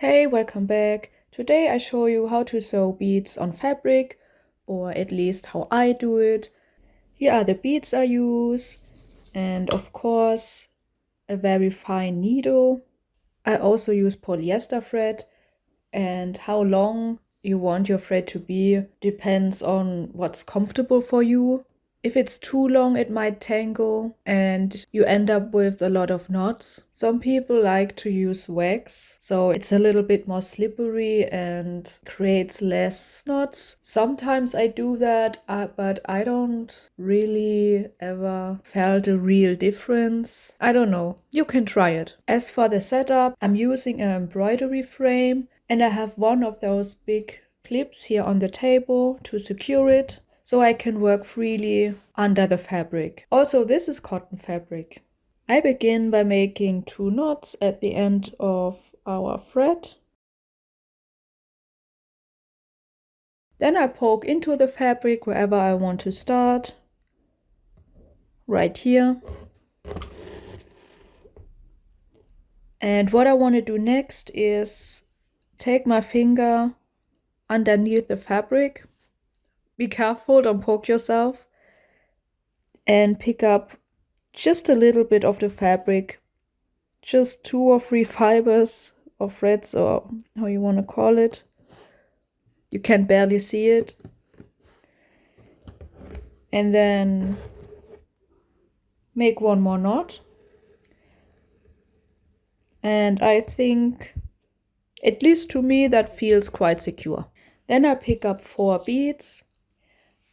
Hey, welcome back. Today I show you how to sew beads on fabric, or at least how I do it. Here are the beads I use, and of course, a very fine needle. I also use polyester thread, and how long you want your thread to be depends on what's comfortable for you. If it's too long, it might tangle and you end up with a lot of knots. Some people like to use wax, so it's a little bit more slippery and creates less knots. Sometimes I do that, but I don't really ever felt a real difference. I don't know. You can try it. As for the setup, I'm using an embroidery frame and I have one of those big clips here on the table to secure it, so I can work freely under the fabric. Also, this is cotton fabric. I begin by making 2 knots at the end of our thread. Then I poke into the fabric wherever I want to start, right here. And what I want to do next is take my finger underneath the fabric. Be careful, don't poke yourself. And pick up just a little bit of the fabric, just 2 or 3 fibers or threads, or how you want to call it. You can barely see it. And then make 1 more knot. And I think, at least to me, that feels quite secure. Then I pick up 4 beads.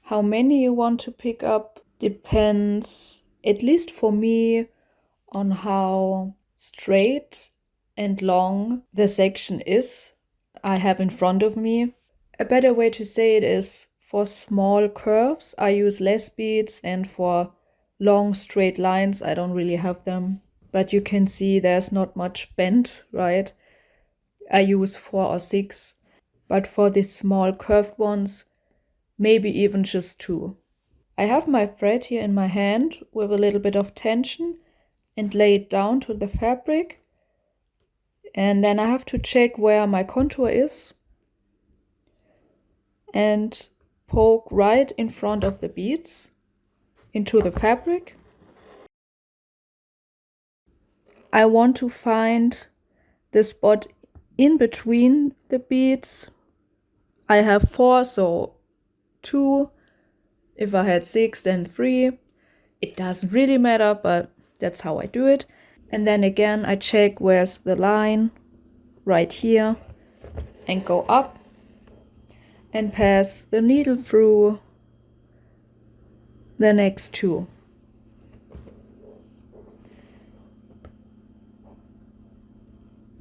How many you want to pick up depends, at least for me, on how straight and long the section is I have in front of me. A better way to say it is, for small curves I use less beads, and for long straight lines I don't really have them. But you can see there's not much bend, right? I use 4 or 6. But for these small curved ones, maybe even just 2. I have my thread here in my hand with a little bit of tension and lay it down to the fabric. And then I have to check where my contour is and poke right in front of the beads into the fabric. I want to find the spot in between the beads. I have 4, so 2. If I had 6, then 3. It doesn't really matter, but that's how I do it. And then again, I check where's the line, right here, and go up and pass the needle through the next 2.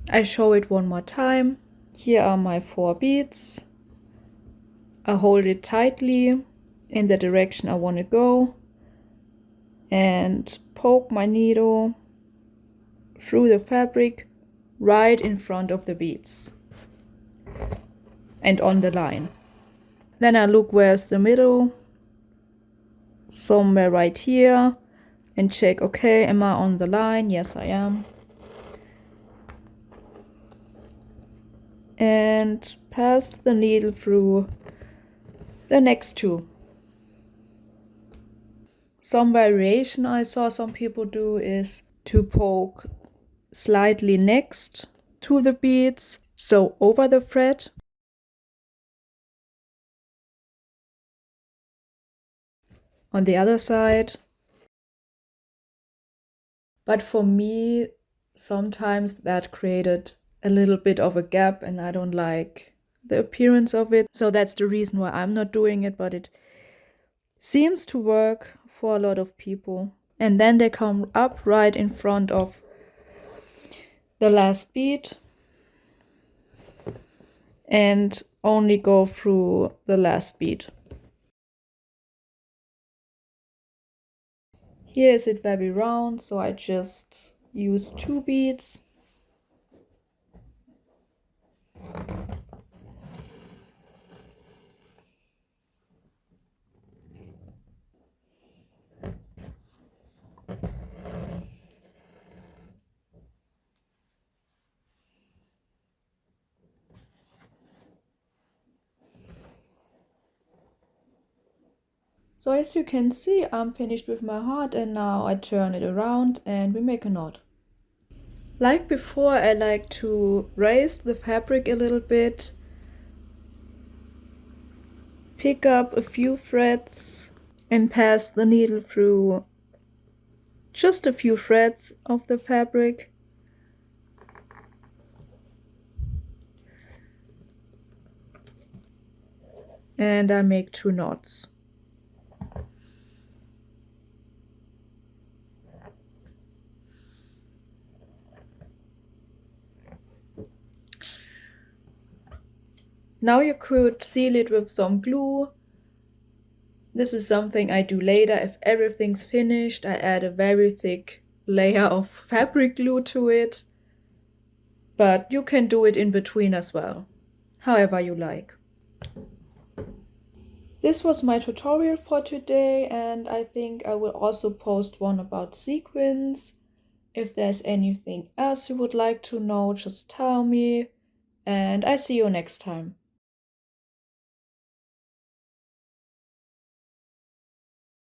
I show it 1 more time. Here are my 4 beads. I hold it tightly in the direction I want to go and poke my needle through the fabric right in front of the beads and on the line. Then I look where's the middle, somewhere right here, and check, okay, am I on the line? Yes, I am. And pass the needle through the next 2. Some variation I saw some people do is to poke slightly next to the beads, so over the thread. On the other side. But for me, sometimes that created a little bit of a gap and I don't like the appearance of it. So that's the reason why I'm not doing it, but it seems to work for a lot of people. And then they come up right in front of the last bead and only go through the last bead. Here is it very round, so I just use 2 beads. So as you can see, I'm finished with my heart, and now I turn it around and we make a knot. Like before, I like to raise the fabric a little bit, pick up a few threads and pass the needle through just a few threads of the fabric. And I make 2 knots. Now you could seal it with some glue. This is something I do later. If everything's finished, I add a very thick layer of fabric glue to it. But you can do it in between as well, however you like. This was my tutorial for today, and I think I will also post one about sequins. If there's anything else you would like to know, just tell me, and I see you next time.